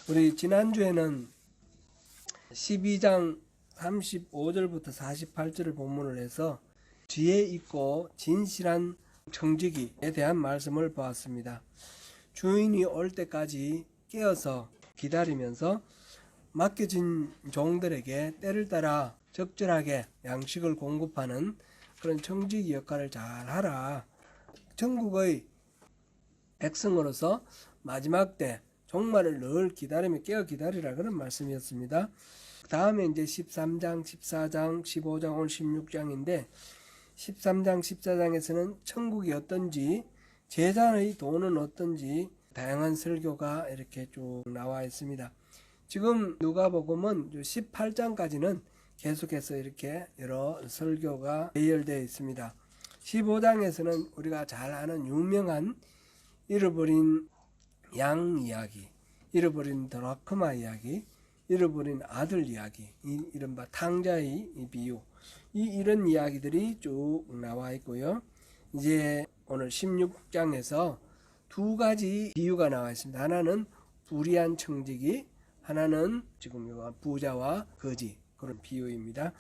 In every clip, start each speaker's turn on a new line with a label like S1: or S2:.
S1: 우리 지난주에는 12장 35절부터 48절을 본문을 해서 지혜 있고 진실한 청지기에 대한 말씀을 보았습니다. 주인이 올 때까지 깨어서 기다리면서 맡겨진 종들에게 때를 따라 적절하게 양식을 공급하는 그런 청지기 역할을 잘 하라. 천국의 백성으로서 마지막 때 종말을 늘 기다리며 깨어 기다리라, 그런 말씀이었습니다. 다음에 이제 13장, 14장, 15장, 오늘 16장인데 13장, 14장에서는 천국이 어떤지, 제자의 도는 어떤지 다양한 설교가 이렇게 쭉 나와 있습니다. 지금 누가복음은 18장까지는 계속해서 이렇게 여러 설교가 배열되어 있습니다. 15장에서는 우리가 잘 아는 유명한 잃어버린 양 이야기, 잃어버린 드라크마 이야기, 잃어버린 아들 이야기, 이른바 탕자의 비유, 이런 이야기들이 쭉 나와 있고요. 이제 오늘 16장에서 두 가지 비유가 나와 있습니다. 하나는 불의한 청지기, 하나는 지금 부자와 거지, 그런 비유입니다.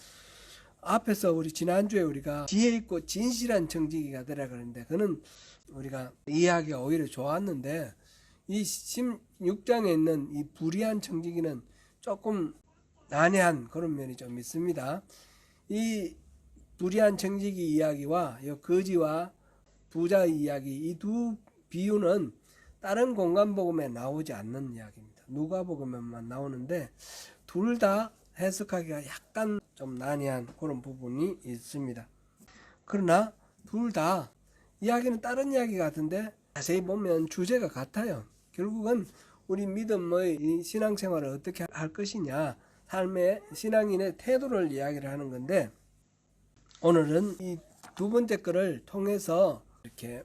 S1: 앞에서 우리 지난주에 우리가 지혜 있고 진실한 청지기가 되라 그랬는데, 그는 우리가 이해하기가 오히려 좋았는데, 이 16장에 있는 이 불의한 청지기는 조금 난해한 그런 면이 좀 있습니다. 이 불의한 청지기 이야기와 거지와 부자의 이야기, 이 두 비유는 다른 공간복음에 나오지 않는 이야기입니다. 누가복음에만 나오는데 둘 다 해석하기가 약간 좀 난해한 그런 부분이 있습니다. 그러나 둘 다 이야기는 다른 이야기 같은데 자세히 보면 주제가 같아요. 결국은 우리 믿음의 이 신앙생활을 어떻게 할 것이냐, 삶의 신앙인의 태도를 이야기를 하는 건데, 오늘은 이 두 번째 거를 통해서 이렇게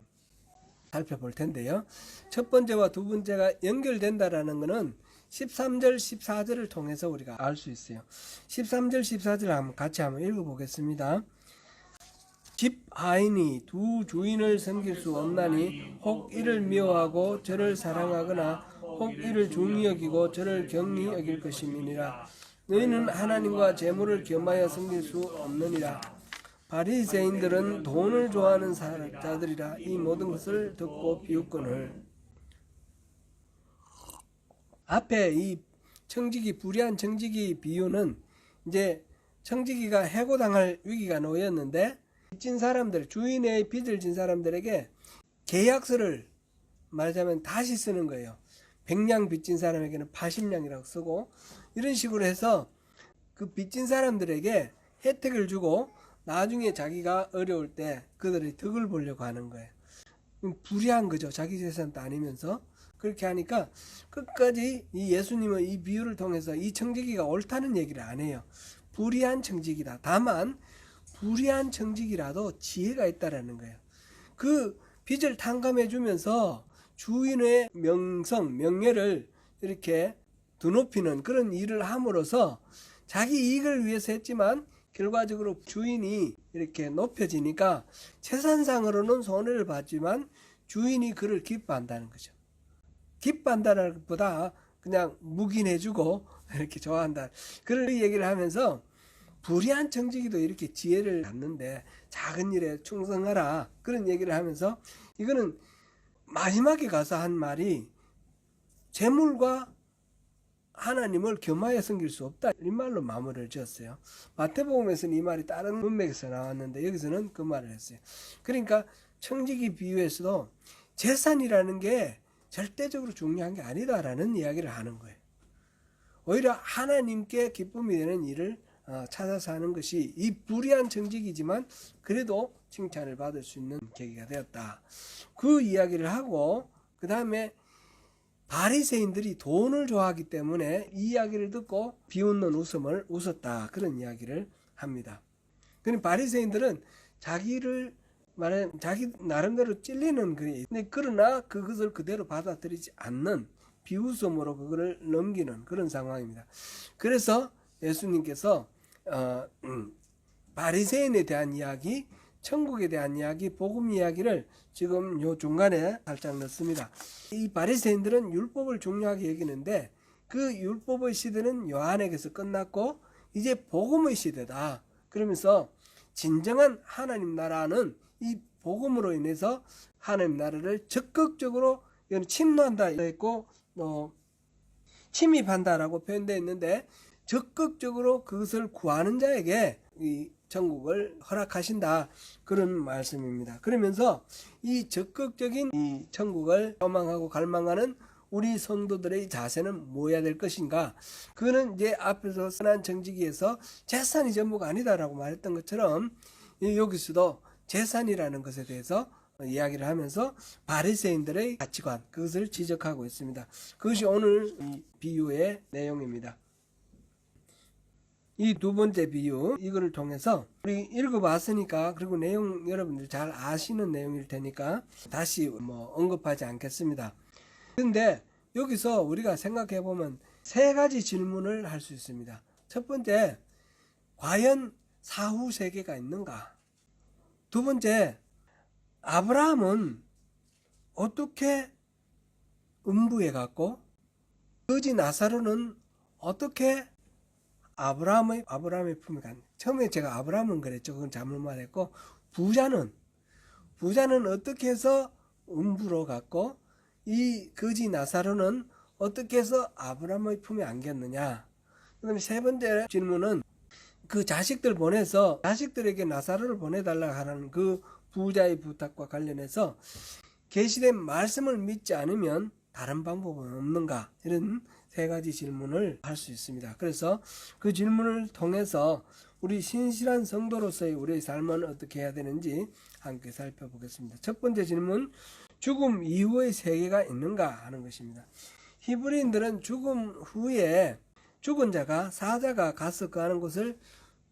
S1: 살펴볼 텐데요. 첫 번째와 두 번째가 연결된다라는 것은 13절, 14절을 통해서 우리가 알 수 있어요. 13절, 14절 같이 한번 읽어보겠습니다. 집 하인이 두 주인을 섬길 수 없나니 혹 이를 미워하고 저를 사랑하거나 혹 이를 중히 여기고 저를 경히 여길 것임이니라. 너희는 하나님과 재물을 겸하여 섬길 수 없느니라. 바리새인들은 돈을 좋아하는 자들이라. 이 모든 것을 듣고 비웃거늘. 앞에 이 청지기, 불의한 청지기 비유는 이제 청지기가 해고당할 위기가 놓였는데, 빚진 사람들, 주인의 빚을 진 사람들에게 계약서를 말하자면 다시 쓰는 거예요. 100냥 빚진 사람에게는 80냥이라고 쓰고, 이런 식으로 해서 그 빚진 사람들에게 혜택을 주고 나중에 자기가 어려울 때 그들의 덕을 보려고 하는 거예요. 불의한 거죠. 자기 재산도 아니면서. 그렇게 하니까 끝까지 이 예수님은 이 비유를 통해서 이 청지기가 옳다는 얘기를 안 해요. 불의한 청지기다. 다만 불의한 청지기라도 지혜가 있다라는 거예요. 그 빚을 탕감해 주면서 주인의 명성, 명예를 이렇게 드높이는 그런 일을 함으로써 자기 이익을 위해서 했지만 결과적으로 주인이 이렇게 높여지니까 재산상으로는 손해를 봤지만 주인이 그를 기뻐한다는 거죠. 기뻐한다는 것보다 그냥 묵인해주고 이렇게 좋아한다. 그런 얘기를 하면서 불의한 청지기도 이렇게 지혜를 갖는데 작은 일에 충성하라, 그런 얘기를 하면서 이거는 마지막에 가서 한 말이 재물과 하나님을 겸하여 섬길 수 없다, 이 말로 마무리를 지었어요. 마태복음에서는 이 말이 다른 문맥에서 나왔는데 여기서는 그 말을 했어요. 그러니까 청지기 비유에서도 재산이라는 게 절대적으로 중요한 게 아니다라는 이야기를 하는 거예요. 오히려 하나님께 기쁨이 되는 일을 찾아서 하는 것이 이 불의한 청지기지만 그래도 칭찬을 받을 수 있는 계기가 되었다. 그 이야기를 하고, 그 다음에 바리새인들이 돈을 좋아하기 때문에 이 이야기를 듣고 비웃는 웃음을 웃었다, 그런 이야기를 합니다. 그럼 바리새인들은 자기를 말해 자기 나름대로 찔리는 거예요. 그러나 그것을 그대로 받아들이지 않는 비웃음으로 그거를 넘기는 그런 상황입니다. 그래서 예수님께서 바리새인에 대한 이야기, 천국에 대한 이야기, 복음 이야기를 지금 요 중간에 살짝 넣습니다. 이 바리새인들은 율법을 중요하게 여기는데 그 율법의 시대는 요한에게서 끝났고 이제 복음의 시대다. 그러면서 진정한 하나님 나라는 이 복음으로 인해서 하나님 나라를 적극적으로 침노한다 했고 침입한다라고 표현되어 있는데 적극적으로 그것을 구하는 자에게 이 천국을 허락하신다, 그런 말씀입니다. 그러면서 이 적극적인 이 천국을 소망하고 갈망하는 우리 성도들의 자세는 뭐야 될 것인가? 그거는 이제 앞에서 선한 정직에서 재산이 전부가 아니다라고 말했던 것처럼 여기서도 재산이라는 것에 대해서 이야기를 하면서 바리새인들의 가치관, 그것을 지적하고 있습니다. 그것이 오늘 이 비유의 내용입니다. 이 두 번째 비유, 이거를 통해서 우리 읽어봤으니까, 그리고 내용 여러분들 잘 아시는 내용일 테니까 다시 언급하지 않겠습니다. 근데 여기서 우리가 생각해 보면 세 가지 질문을 할 수 있습니다. 첫 번째, 과연 사후 세계가 있는가? 두 번째, 아브라함은 어떻게 음부에 갔고, 거지 나사로는 어떻게 아브라함의 품에 갔는가? 처음에 제가 아브라함은 그랬죠. 그건 잘못 말했고, 부자는 어떻게 해서 음부로 갔고, 이 거지 나사로는 어떻게 해서 아브라함의 품에 안겼느냐? 그 다음에 세 번째 질문은 그 자식들 보내서 자식들에게 나사로를 보내달라 하는 그 부자의 부탁과 관련해서 계시된 말씀을 믿지 않으면 다른 방법은 없는가? 이런 세 가지 질문을 할 수 있습니다. 그래서 그 질문을 통해서 우리 신실한 성도로서의 우리의 삶은 어떻게 해야 되는지 함께 살펴보겠습니다. 첫 번째 질문, 죽음 이후의 세계가 있는가 하는 것입니다. 히브리인들은 죽음 후에 죽은 자가, 사자가 가서 거하는 곳을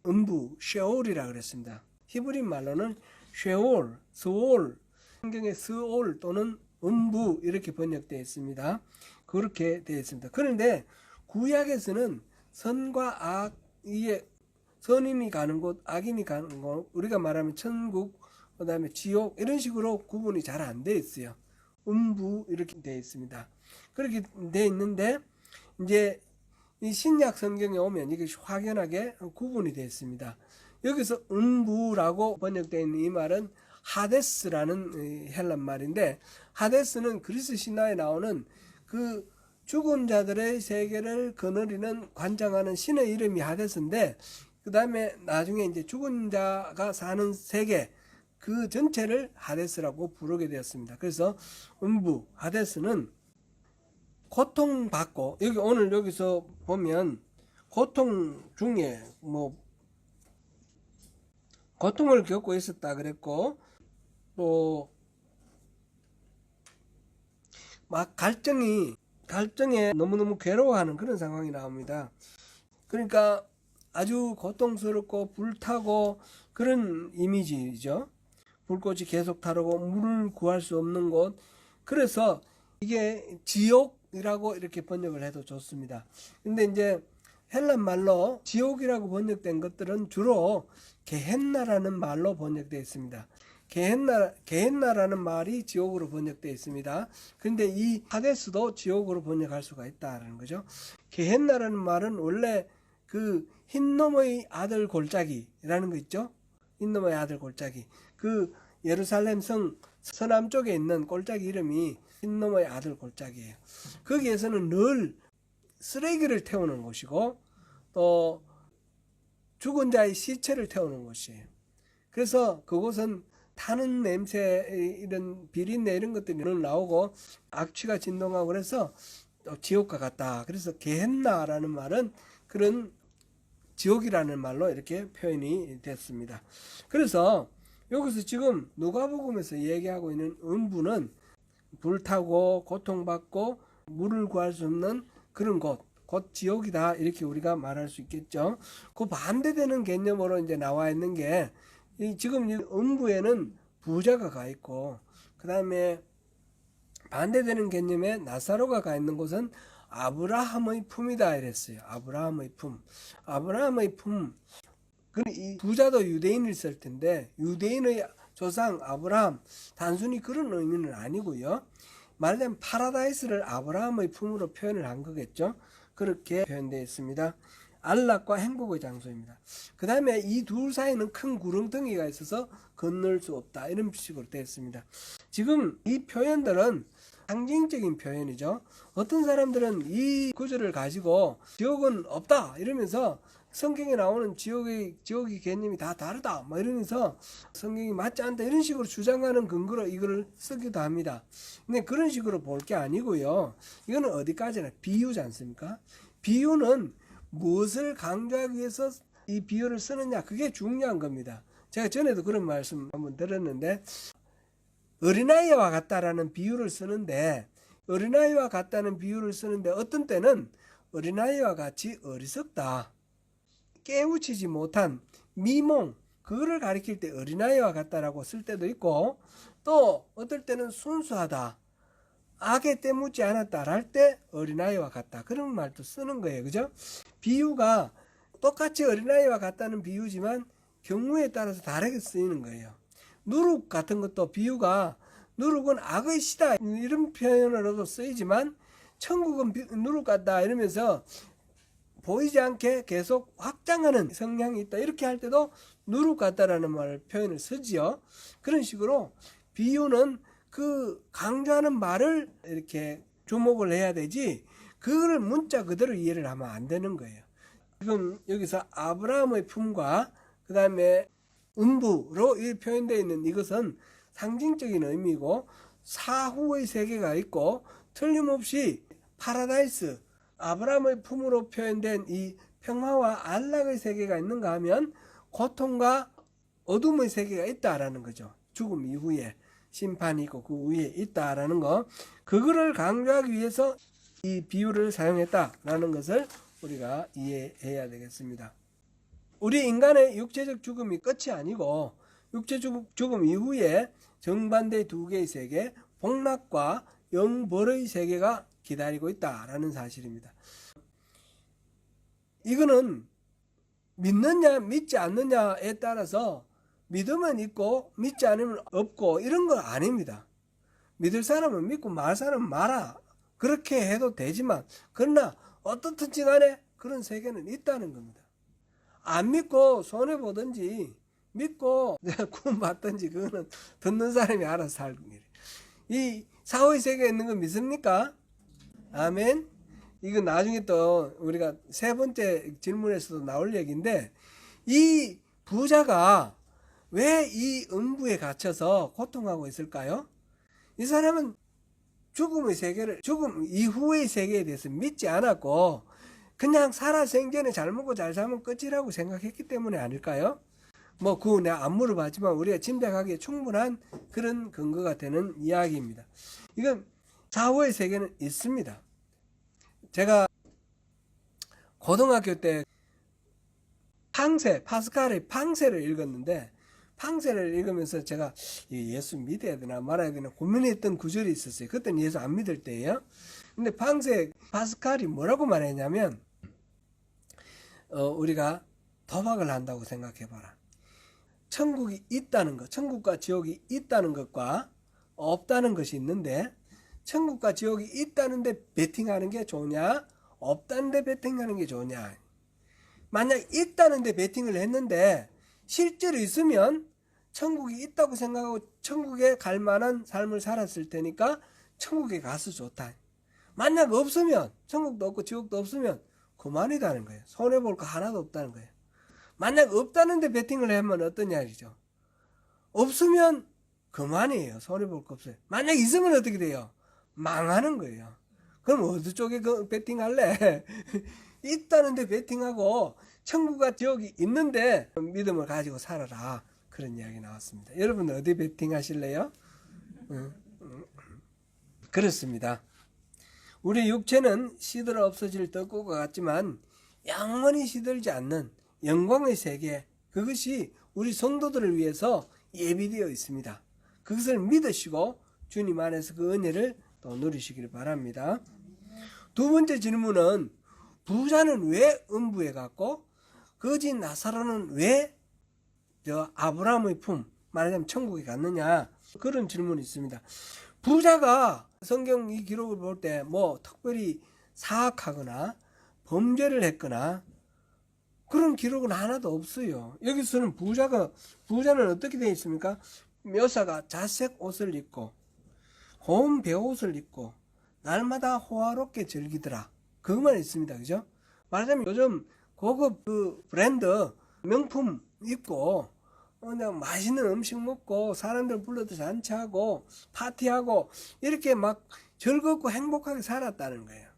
S1: 음부, 쉐올이라 그랬습니다. 히브리 말로는 쉐올, 스올, 성경에 스올 또는 음부 이렇게 번역되어 있습니다. 그렇게 되어 있습니다. 그런데 구약에서는 선과 악, 이게 선인이 가는 곳, 악인이 가는 곳, 우리가 말하면 천국, 그 다음에 지옥, 이런 식으로 구분이 잘 안 되어 있어요. 음부 이렇게 되어 있습니다. 그렇게 되어 있는데 이제 이 신약 성경에 오면 이게 확연하게 구분이 되어 있습니다. 여기서 음부라고 번역되어 있는 이 말은 하데스라는 헬란 말인데, 하데스는 그리스 신화에 나오는 그 죽은 자들의 세계를 거느리는 관장하는 신의 이름이 하데스인데, 그 다음에 나중에 이제 죽은 자가 사는 세계, 그 전체를 하데스라고 부르게 되었습니다. 그래서 음부, 하데스는 고통받고, 여기 오늘 여기서 보면 고통 중에 고통을 겪고 있었다 그랬고, 또 막 갈증에 너무너무 괴로워하는 그런 상황이 나옵니다. 그러니까 아주 고통스럽고 불타고 그런 이미지죠. 불꽃이 계속 타오르고 물을 구할 수 없는 곳. 그래서 이게 지옥이라고 이렇게 번역을 해도 좋습니다. 근데 이제 헬란 말로 지옥이라고 번역된 것들은 주로 게헨나라는 말로 번역되어 있습니다. 게헨나라는 말이 지옥으로 번역되어 있습니다. 그런데 이 하데스도 지옥으로 번역할 수가 있다는 거죠. 게헨나라는 말은 원래 그 흰놈의 아들 골짜기라는 거 있죠. 흰놈의 아들 골짜기. 그 예루살렘 성 서남쪽에 있는 골짜기 이름이 흰놈의 아들 골짜기예요. 거기에서는 늘 쓰레기를 태우는 곳이고 또 죽은 자의 시체를 태우는 곳이에요. 그래서 그곳은 타는 냄새, 이런 비린내 이런 것들이 나오고 악취가 진동하고 그래서 지옥과 같다. 그래서 게헨나라는 말은 그런 지옥이라는 말로 이렇게 표현이 됐습니다. 그래서 여기서 지금 누가복음에서 얘기하고 있는 음부는 불타고 고통받고 물을 구할 수 없는 그런 곳, 곧 지옥이다, 이렇게 우리가 말할 수 있겠죠. 그 반대되는 개념으로 이제 나와 있는 게 지금 음부에는 부자가 가 있고, 그 다음에 반대되는 개념에 나사로가 가 있는 곳은 아브라함의 품이다 이랬어요. 아브라함의 품. 이 부자도 유대인일 텐데 유대인의 조상 아브라함, 단순히 그런 의미는 아니고요. 말하자면 파라다이스를 아브라함의 품으로 표현을 한 거겠죠. 그렇게 표현되어 있습니다. 안락과 행복의 장소입니다. 그 다음에 이 둘 사이는 큰 구렁텅이가 있어서 건널 수 없다, 이런 식으로 되어 있습니다. 지금 이 표현들은 상징적인 표현이죠. 어떤 사람들은 이 구절을 가지고 지옥은 없다 이러면서 성경에 나오는 지옥의 개념이 다 다르다 뭐 이러면서 성경이 맞지 않다 이런 식으로 주장하는 근거로 이걸 쓰기도 합니다. 근데 그런 식으로 볼 게 아니고요. 이거는 어디까지나 비유지 않습니까? 비유는 무엇을 강조하기 위해서 이 비유를 쓰느냐, 그게 중요한 겁니다. 제가 전에도 그런 말씀 한번 들었는데, 어린아이와 같다라는 비유를 쓰는데, 어린아이와 같다는 비유를 쓰는데 어떤 때는 어린아이와 같이 어리석다, 깨우치지 못한 미몽, 그거를 가리킬 때 어린아이와 같다라고 쓸 때도 있고, 또 어떨 때는 순수하다, 악에 때묻지 않았다 할 때 어린아이와 같다, 그런 말도 쓰는 거예요. 그죠? 비유가 똑같이 어린아이와 같다는 비유지만 경우에 따라서 다르게 쓰이는 거예요. 누룩 같은 것도 비유가, 누룩은 악의 시다 이런 표현으로도 쓰이지만 천국은 누룩 같다 이러면서 보이지 않게 계속 확장하는 성향이 있다, 이렇게 할 때도 누룩 같다라는 표현을 쓰지요. 그런 식으로 비유는 그 강조하는 말을 이렇게 주목을 해야 되지, 그거를 문자 그대로 이해를 하면 안 되는 거예요. 지금 여기서 아브라함의 품과 그 다음에 음부로 표현되어 있는 이것은 상징적인 의미고, 사후의 세계가 있고, 틀림없이 파라다이스, 아브라함의 품으로 표현된 이 평화와 안락의 세계가 있는가 하면 고통과 어둠의 세계가 있다라는 거죠. 죽음 이후에 심판이 있고 그 위에 있다라는 거, 그거를 강조하기 위해서 이 비유를 사용했다라는 것을 우리가 이해해야 되겠습니다. 우리 인간의 육체적 죽음이 끝이 아니고 육체적 죽음 이후에 정반대의 두 개의 세계, 복락과 영벌의 세계가 기다리고 있다라는 사실입니다. 이거는 믿느냐 믿지 않느냐에 따라서 믿으면 있고 믿지 않으면 없고 이런 건 아닙니다. 믿을 사람은 믿고 말 사람은 말아, 그렇게 해도 되지만, 그러나 어떻든지 간에 그런 세계는 있다는 겁니다. 안 믿고 손해보든지 믿고 구원받든지 그거는 듣는 사람이 알아서 살고 있어요. 이 사후의 세계에 있는 거 믿습니까? 아멘. 이거 나중에 또 우리가 세 번째 질문에서도 나올 얘기인데, 이 부자가 왜 이 음부에 갇혀서 고통하고 있을까요? 이 사람은 죽음의 세계를, 죽음 이후의 세계에 대해서 믿지 않았고 그냥 살아 생전에 잘 먹고 잘 살면 끝이라고 생각했기 때문에 아닐까요? 뭐 그거 내가 안 물어봤지만 우리가 짐작하기에 충분한 그런 근거가 되는 이야기입니다. 이건 사후의 세계는 있습니다. 제가 고등학교 때 파스칼의 팡세를 읽었는데, 팡세를 읽으면서 제가 예수 믿어야 되나 말아야 되나 고민했던 구절이 있었어요. 그때는 예수 안 믿을 때예요. 근데 파스칼이 뭐라고 말했냐면, 우리가 도박을 한다고 생각해봐라. 천국이 있다는 것, 천국과 지옥이 있다는 것과 없다는 것이 있는데, 천국과 지옥이 있다는데 베팅하는 게 좋냐, 없다는데 베팅하는 게 좋냐. 만약 있다는데 베팅을 했는데 실제로 있으면 천국이 있다고 생각하고 천국에 갈 만한 삶을 살았을 테니까 천국에 가서 좋다. 만약 없으면, 천국도 없고 지옥도 없으면 그만이다는 거예요. 손해볼 거 하나도 없다는 거예요. 만약 없다는데 베팅을 하면 어떤 이야기죠? 없으면 그만이에요. 손해볼 거 없어요. 만약 있으면 어떻게 돼요? 망하는 거예요. 그럼 어디 쪽에 베팅할래? 있다는데 베팅하고 천국과 지옥이 있는데 믿음을 가지고 살아라, 그런 이야기 나왔습니다. 여러분 어디 베팅하실래요? 그렇습니다. 우리 육체는 시들어 없어질 떡국과 같지만 영원히 시들지 않는 영광의 세계, 그것이 우리 성도들을 위해서 예비되어 있습니다. 그것을 믿으시고 주님 안에서 그 은혜를 또 누리시길 바랍니다. 두 번째 질문은, 부자는 왜 음부에 갔고 거지 나사로는 왜 아브라함의 품, 말하자면 천국에 갔느냐, 그런 질문이 있습니다. 부자가 성경 이 기록을 볼 때 뭐 특별히 사악하거나 범죄를 했거나 그런 기록은 하나도 없어요. 여기서는 부자는 어떻게 되어 있습니까? 묘사가 자색 옷을 입고 고운 베옷을 입고 날마다 호화롭게 즐기더라. 그것만 있습니다. 그죠? 말하자면 요즘 고급 그 브랜드 명품 입고 그냥 맛있는 음식 먹고 사람들 불러도 잔치하고 파티하고 이렇게 막 즐겁고 행복하게 살았다는 거예요.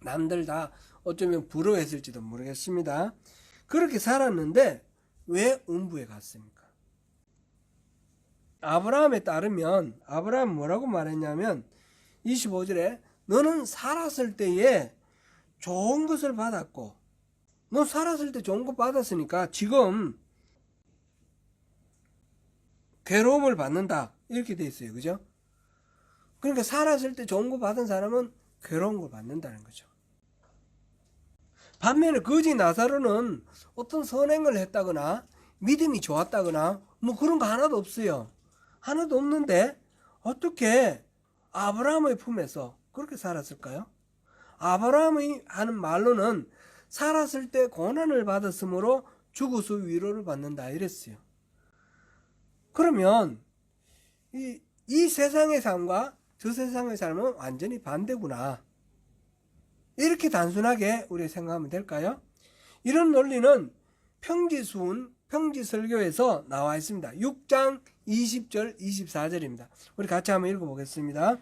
S1: 남들 다 어쩌면 부러워했을지도 모르겠습니다. 그렇게 살았는데 왜 음부에 갔습니까? 아브라함에 따르면 아브라함 뭐라고 말했냐면 25절에 너는 살았을 때에 좋은 것을 받았고 너 살았을 때 좋은 것 받았으니까 지금 괴로움을 받는다 이렇게 돼 있어요. 그죠? 그러니까 살았을 때 좋은 거 받은 사람은 괴로운 걸 받는다는 거죠. 반면에 거지 나사로는 어떤 선행을 했다거나 믿음이 좋았다거나 뭐 그런 거 하나도 없어요. 하나도 없는데 어떻게 아브라함의 품에서 그렇게 살았을까요? 아브라함이 하는 말로는 살았을 때 고난을 받았으므로 죽어서 위로를 받는다 이랬어요. 그러면 이 세상의 삶과 저 세상의 삶은 완전히 반대구나. 이렇게 단순하게 우리가 생각하면 될까요? 이런 논리는 평지설교에서 나와 있습니다. 6장 20절 24절입니다. 우리 같이 한번 읽어보겠습니다.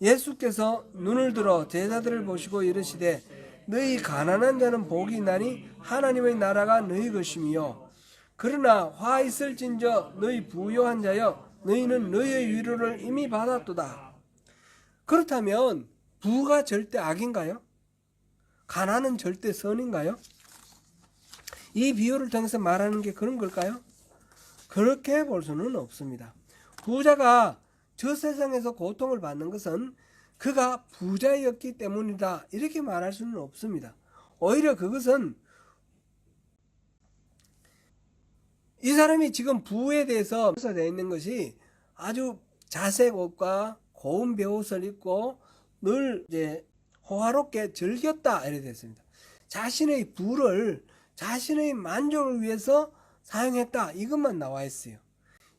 S1: 예수께서 눈을 들어 제자들을 보시고 이르시되 너희 가난한 자는 복이 있나니 하나님의 나라가 너희 것이며 그러나 화 있을진저 너희 부요한 자여 너희는 너희의 위로를 이미 받았도다. 그렇다면 부가 절대 악인가요? 가난은 절대 선인가요? 이 비유를 통해서 말하는 게 그런 걸까요? 그렇게 볼 수는 없습니다. 부자가 저 세상에서 고통을 받는 것은 그가 부자였기 때문이다 이렇게 말할 수는 없습니다. 오히려 그것은 이 사람이 지금 부에 대해서 묘사되어 있는 것이 아주 자색 옷과 고운 베옷을 입고 늘 이제 호화롭게 즐겼다 이렇게 됐습니다. 자신의 부를 자신의 만족을 위해서 사용했다 이것만 나와 있어요.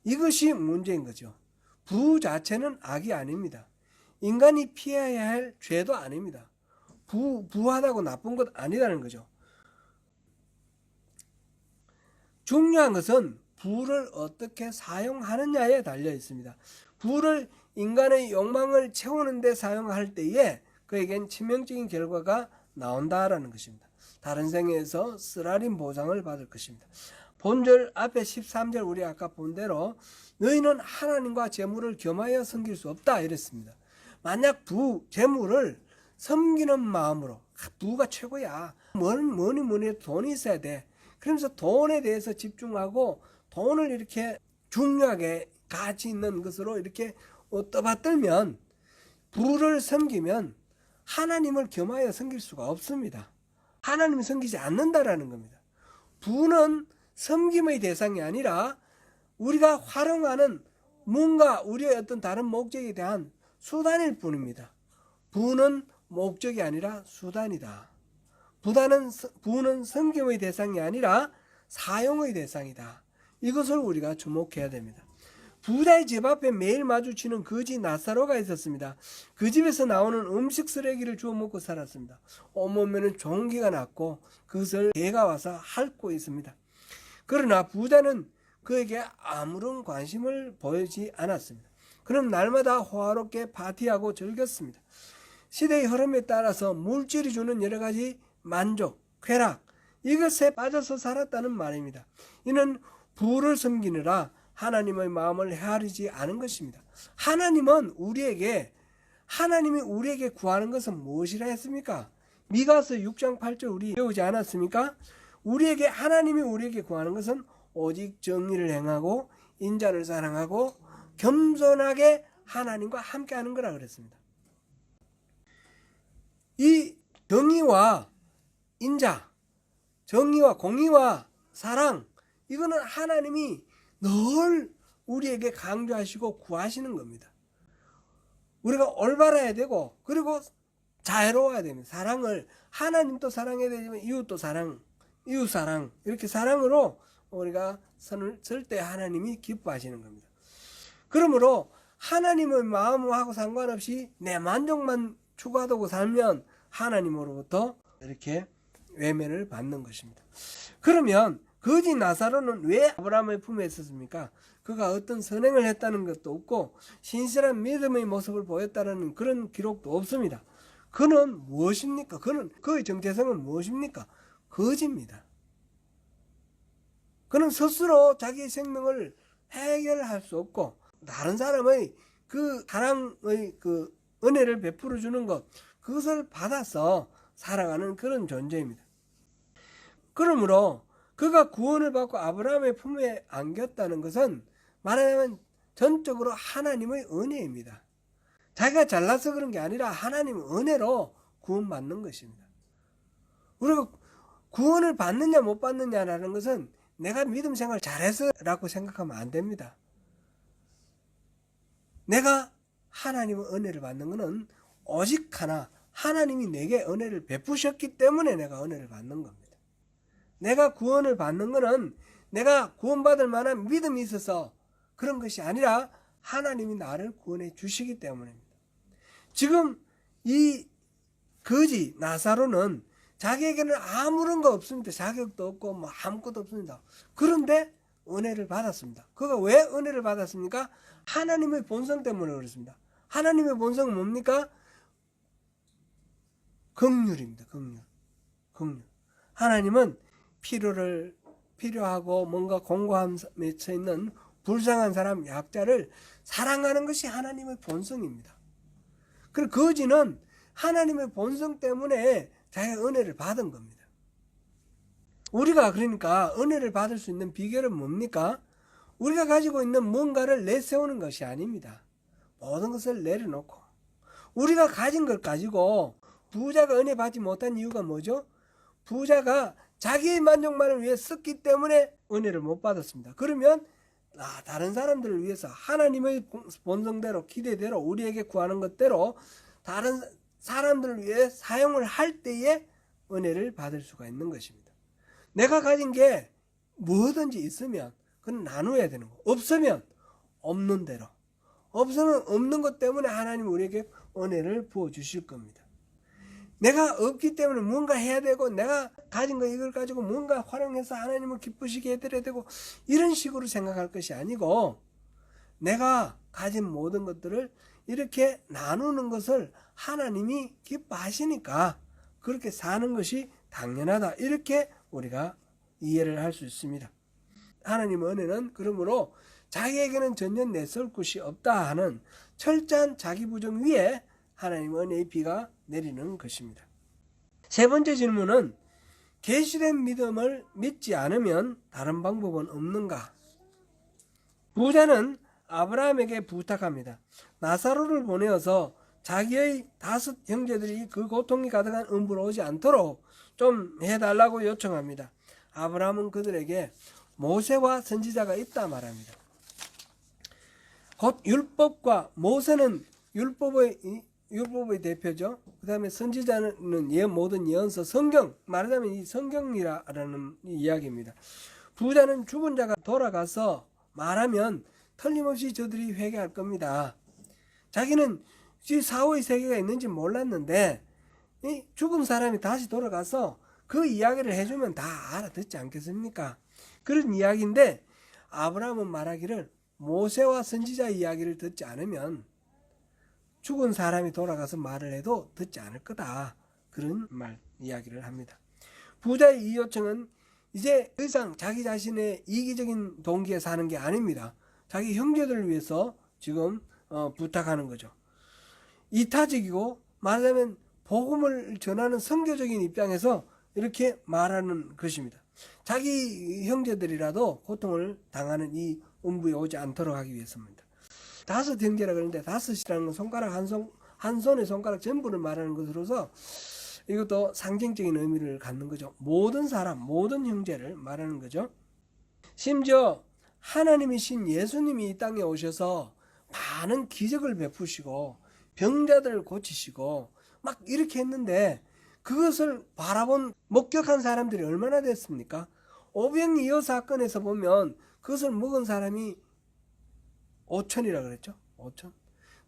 S1: 이것이 문제인 거죠. 부 자체는 악이 아닙니다. 인간이 피해야 할 죄도 아닙니다. 부하다고 나쁜 것 아니라는 거죠. 중요한 것은 부를 어떻게 사용하느냐에 달려 있습니다. 부를 인간의 욕망을 채우는 데 사용할 때에 그에겐 치명적인 결과가 나온다라는 것입니다. 다른 생에서 쓰라린 보상을 받을 것입니다. 본절 앞에 13절 우리 아까 본 대로 너희는 하나님과 재물을 겸하여 섬길 수 없다 이랬습니다. 만약 재물을 섬기는 마음으로 부가 최고야. 뭐니 해도 돈이 있어야 돼. 그러면서 돈에 대해서 집중하고 돈을 이렇게 중요하게 가치 있는 것으로 이렇게 떠받들면 부를 섬기면 하나님을 겸하여 섬길 수가 없습니다. 하나님을 섬기지 않는다라는 겁니다. 부는 섬김의 대상이 아니라 우리가 활용하는 뭔가 우리의 어떤 다른 목적에 대한 수단일 뿐입니다. 부는 목적이 아니라 수단이다. 부는 섬김의 대상이 아니라 사용의 대상이다. 이것을 우리가 주목해야 됩니다. 부자의 집 앞에 매일 마주치는 거지 나사로가 있었습니다. 그 집에서 나오는 음식 쓰레기를 주워 먹고 살았습니다. 온몸에는 종기가 났고 그것을 개가 와서 핥고 있습니다. 그러나 부자는 그에게 아무런 관심을 보이지 않았습니다. 그럼 날마다 호화롭게 파티하고 즐겼습니다. 시대의 흐름에 따라서 물질이 주는 여러 가지 만족, 쾌락 이것에 빠져서 살았다는 말입니다. 이는 부를 섬기느라 하나님의 마음을 헤아리지 않은 것입니다. 하나님이 우리에게 구하는 것은 무엇이라 했습니까? 미가서 6장 8절 우리 배우지 않았습니까? 하나님이 우리에게 구하는 것은 오직 정의를 행하고 인자를 사랑하고 겸손하게 하나님과 함께하는 거라 그랬습니다. 이 정의와 인자, 정의와 공의와 사랑 이거는 하나님이 늘 우리에게 강조하시고 구하시는 겁니다. 우리가 올바라야 되고 그리고 자애로워야 됩니다. 사랑을 하나님도 사랑해야 되지만 이웃도 사랑, 이웃 사랑 이렇게 사랑으로 우리가 선을 쓸 때 하나님이 기뻐하시는 겁니다. 그러므로 하나님의 마음하고 상관없이 내 만족만 추구하고 살면 하나님으로부터 이렇게 외면을 받는 것입니다. 그러면 거지 나사로는 왜 아브라함의 품에 있었습니까? 그가 어떤 선행을 했다는 것도 없고 신실한 믿음의 모습을 보였다는 그런 기록도 없습니다. 그는 무엇입니까? 그의 정체성은 무엇입니까? 거지입니다. 그는 스스로 자기의 생명을 해결할 수 없고 다른 사람의 그 사랑의 그 은혜를 베풀어 주는 것, 그것을 받아서 살아가는 그런 존재입니다. 그러므로 그가 구원을 받고 아브라함의 품에 안겼다는 것은 말하자면 전적으로 하나님의 은혜입니다. 자기가 잘나서 그런 게 아니라 하나님의 은혜로 구원받는 것입니다. 우리가 구원을 받느냐 못 받느냐라는 것은 내가 믿음 생활 잘해서라고 생각하면 안 됩니다. 내가 하나님의 은혜를 받는 것은 오직 하나, 하나님이 내게 은혜를 베푸셨기 때문에 내가 은혜를 받는 겁니다. 내가 구원을 받는 것은 내가 구원받을 만한 믿음이 있어서 그런 것이 아니라 하나님이 나를 구원해 주시기 때문입니다. 지금 이 거지 나사로는 자기에게는 아무런 거 없습니다. 자격도 없고 뭐 아무것도 없습니다. 그런데 은혜를 받았습니다. 그가 왜 은혜를 받았습니까? 하나님의 본성 때문에 그렇습니다. 하나님의 본성은 뭡니까? 긍휼입니다. 긍휼. 하나님은 필요하고 뭔가 공고함에 처해 있는 불쌍한 사람, 약자를 사랑하는 것이 하나님의 본성입니다. 그리고 거지는 하나님의 본성 때문에 자기가 은혜를 받은 겁니다. 우리가 그러니까 은혜를 받을 수 있는 비결은 뭡니까? 우리가 가지고 있는 뭔가를 내세우는 것이 아닙니다. 모든 것을 내려놓고 우리가 가진 걸 가지고 부자가 은혜 받지 못한 이유가 뭐죠? 부자가 자기의 만족만을 위해 썼기 때문에 은혜를 못 받았습니다. 그러면 다른 사람들을 위해서 하나님의 본성대로 기대대로 우리에게 구하는 것대로 다른 사람들을 위해 사용을 할 때에 은혜를 받을 수가 있는 것입니다. 내가 가진 게 뭐든지 있으면 그건 나눠야 되는 거. 없으면 없는 대로. 없으면 없는 것 때문에 하나님 우리에게 은혜를 부어주실 겁니다. 내가 없기 때문에 뭔가 해야 되고 내가 가진 거 이걸 가지고 뭔가 활용해서 하나님을 기쁘시게 해드려야 되고 이런 식으로 생각할 것이 아니고 내가 가진 모든 것들을 이렇게 나누는 것을 하나님이 기뻐하시니까 그렇게 사는 것이 당연하다. 이렇게 우리가 이해를 할 수 있습니다. 하나님의 은혜는 그러므로 자기에게는 전혀 내세울 것이 없다 하는 철저한 자기 부정 위에 하나님의 은혜의 비가 내리는 것입니다. 세 번째 질문은 계시된 믿음을 믿지 않으면 다른 방법은 없는가? 부자는 아브라함에게 부탁합니다. 나사로를 보내어서 자기의 5 형제들이 그 고통이 가득한 음부로 오지 않도록 좀 해달라고 요청합니다. 아브라함은 그들에게 모세와 선지자가 있다 말합니다. 곧 율법과 모세는 율법의 대표죠. 그 다음에 선지자는 모든 예언서 성경, 말하자면 이 성경이라는 이야기입니다. 부자는 죽은 자가 돌아가서 말하면 틀림없이 저들이 회개할 겁니다. 자기는 이 사후의 세계가 있는지 몰랐는데 이 죽은 사람이 다시 돌아가서 그 이야기를 해주면 다 알아듣지 않겠습니까? 그런 이야기인데 아브라함은 말하기를 모세와 선지자 이야기를 듣지 않으면 죽은 사람이 돌아가서 말을 해도 듣지 않을 거다. 그런 이야기를 합니다. 부자의 이 요청은 이제 더 이상 자기 자신의 이기적인 동기에 사는 게 아닙니다. 자기 형제들을 위해서 지금 부탁하는 거죠. 이타적이고 말하자면 복음을 전하는 선교적인 입장에서 이렇게 말하는 것입니다. 자기 형제들이라도 고통을 당하는 이 음부에 오지 않도록 하기 위해서입니다. 5 형제라 그러는데 5이라는 건 손가락 한 손의 손가락 전부를 말하는 것으로서 이것도 상징적인 의미를 갖는 거죠. 모든 사람, 모든 형제를 말하는 거죠. 심지어 하나님이신 예수님이 이 땅에 오셔서 많은 기적을 베푸시고 병자들을 고치시고 막 이렇게 했는데 그것을 바라본 목격한 사람들이 얼마나 됐습니까? 오병이어 사건에서 보면 그것을 먹은 사람이 5천이라 그랬죠. 5천.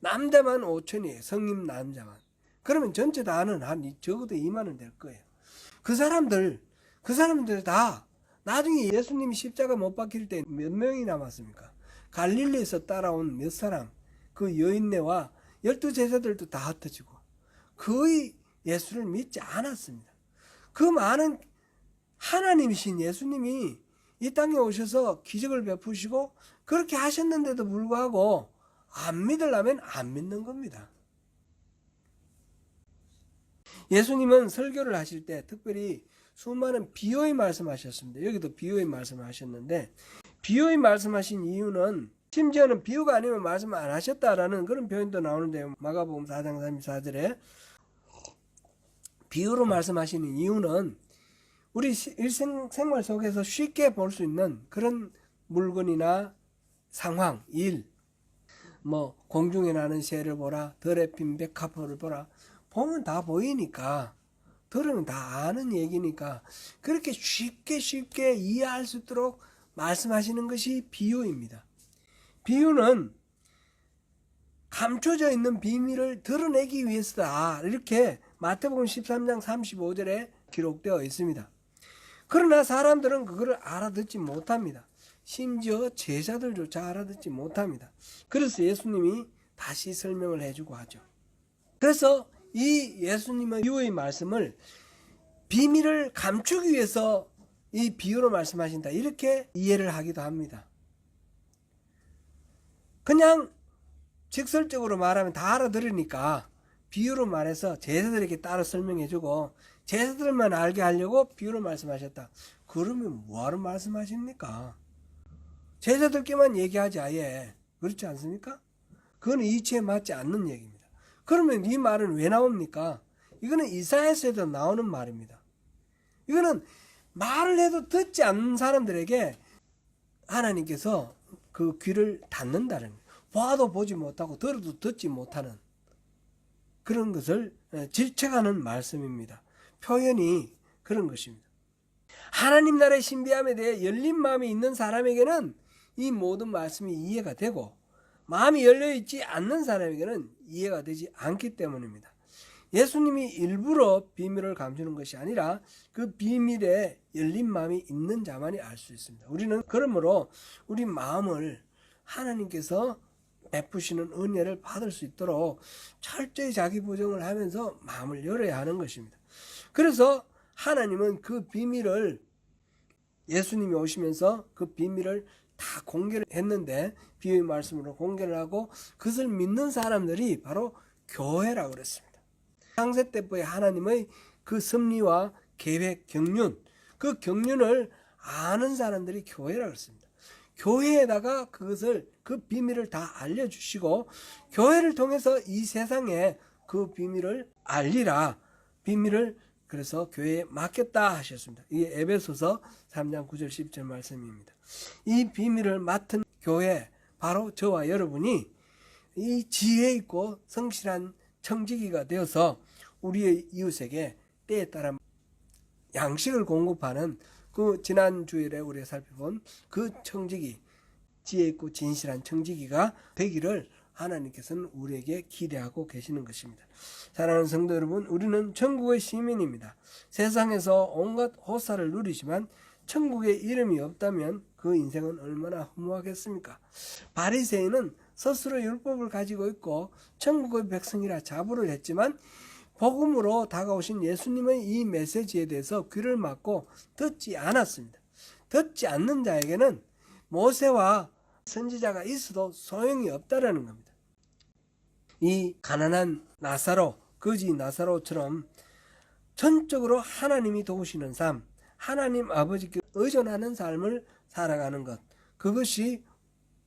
S1: 남자만 5천이에요. 성인 남자만. 그러면 전체 다는 한 적어도 2만은 될 거예요. 그 사람들 다 나중에 예수님이 십자가 못 박힐 때 몇 명이 남았습니까? 갈릴리에서 따라온 몇 사람, 그 여인네와 12제자들도 다 흩어지고 거의 예수를 믿지 않았습니다. 그 많은 하나님이신 예수님이 이 땅에 오셔서 기적을 베푸시고 그렇게 하셨는데도 불구하고 안 믿으려면 안 믿는 겁니다. 예수님은 설교를 하실 때 특별히 수많은 비유의 말씀하셨습니다. 여기도 비유의 말씀을 하셨는데 비유의 말씀하신 이유는 심지어는 비유가 아니면 말씀 안 하셨다라는 그런 표현도 나오는데요. 마가복음 4장 34절에 비유로 말씀하시는 이유는 우리 일생생활 속에서 쉽게 볼 수 있는 그런 물건이나 상황, 일, 공중에 나는 새를 보라, 들에 핀 백합화를 보라. 보면 다 보이니까, 들으면 다 아는 얘기니까 그렇게 쉽게 이해할 수 있도록 말씀하시는 것이 비유입니다. 비유는 감춰져 있는 비밀을 드러내기 위해서다. 이렇게 마태복음 13장 35절에 기록되어 있습니다. 그러나 사람들은 그거를 알아듣지 못합니다. 심지어 제자들조차 알아듣지 못합니다. 그래서 예수님이 다시 설명을 해주고 하죠. 그래서 이 예수님의 비유의 말씀을 비밀을 감추기 위해서 이 비유로 말씀하신다. 이렇게 이해를 하기도 합니다. 그냥 직설적으로 말하면 다 알아들으니까 비유로 말해서 제자들에게 따로 설명해주고 제자들만 알게 하려고 비유로 말씀하셨다. 그러면 뭐하러 말씀하십니까? 제자들께만 얘기하지 아예. 그렇지 않습니까? 그건 이치에 맞지 않는 얘기입니다. 그러면 이 말은 왜 나옵니까? 이거는 이사야서에도 나오는 말입니다. 이거는 말을 해도 듣지 않는 사람들에게 하나님께서 그 귀를 닫는다는 거예요. 봐도 보지 못하고 들어도 듣지 못하는 그런 것을 질책하는 말씀입니다. 표현이 그런 것입니다. 하나님 나라의 신비함에 대해 열린 마음이 있는 사람에게는 이 모든 말씀이 이해가 되고 마음이 열려있지 않는 사람에게는 이해가 되지 않기 때문입니다. 예수님이 일부러 비밀을 감추는 것이 아니라 그 비밀에 열린 마음이 있는 자만이 알 수 있습니다. 우리는 그러므로 우리 마음을 하나님께서 베푸시는 은혜를 받을 수 있도록 철저히 자기 보정을 하면서 마음을 열어야 하는 것입니다. 그래서 하나님은 그 비밀을 예수님이 오시면서 그 비밀을 다 공개를 했는데 비유의 말씀으로 공개를 하고 그것을 믿는 사람들이 바로 교회라고 그랬습니다. 창세 때부터 하나님의 그 섭리와 계획, 경륜, 그 경륜을 아는 사람들이 교회라고 그랬습니다. 교회에다가 그것을 그 비밀을 다 알려주시고 교회를 통해서 이 세상에 그 비밀을 알리라. 비밀을 그래서 교회에 맡겼다 하셨습니다. 이게 에베소서 3장 9절 10절 말씀입니다. 이 비밀을 맡은 교회 바로 저와 여러분이 이 지혜 있고 성실한 청지기가 되어서 우리의 이웃에게 때에 따라 양식을 공급하는 그 지난 주일에 우리가 살펴본 그 청지기, 지혜 있고 진실한 청지기가 되기를 하나님께서는 우리에게 기대하고 계시는 것입니다. 사랑하는 성도 여러분, 우리는 천국의 시민입니다. 세상에서 온갖 호사를 누리지만 천국에 이름이 없다면 그 인생은 얼마나 허무하겠습니까? 바리새인은 스스로 율법을 가지고 있고 천국의 백성이라 자부를 했지만 복음으로 다가오신 예수님의 이 메시지에 대해서 귀를 막고 듣지 않았습니다. 듣지 않는 자에게는 모세와 선지자가 있어도 소용이 없다라는 겁니다. 이 가난한 나사로, 거지 나사로처럼 전적으로 하나님이 도우시는 삶, 하나님 아버지께 의존하는 삶을 살아가는 것, 그것이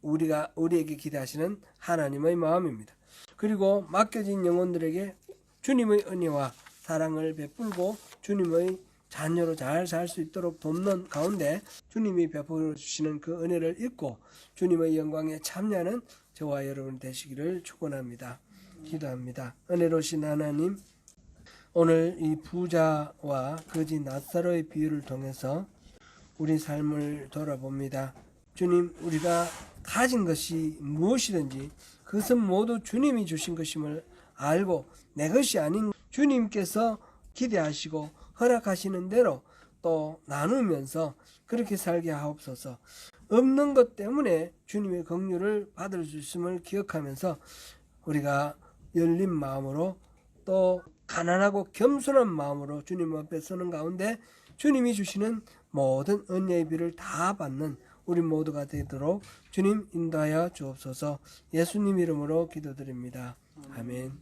S1: 우리에게 기대하시는 하나님의 마음입니다. 그리고 맡겨진 영혼들에게 주님의 은혜와 사랑을 베풀고 주님의 자녀로 잘 살 수 있도록 돕는 가운데 주님이 베풀어 주시는 그 은혜를 잊고 주님의 영광에 참여하는 저와 여러분 되시기를 축원합니다. 기도합니다. 은혜로우신 하나님, 오늘 이 부자와 거지 나사로의 비유를 통해서 우리 삶을 돌아봅니다. 주님, 우리가 가진 것이 무엇이든지 그것은 모두 주님이 주신 것임을 알고 내 것이 아닌 주님께서 기대하시고 허락하시는 대로 또 나누면서 그렇게 살게 하옵소서. 없는 것 때문에 주님의 긍휼을 받을 수 있음을 기억하면서 우리가 열린 마음으로 또 가난하고 겸손한 마음으로 주님 앞에 서는 가운데 주님이 주시는 모든 은혜의 비를 다 받는 우리 모두가 되도록 주님 인도하여 주옵소서. 예수님 이름으로 기도드립니다. 아멘.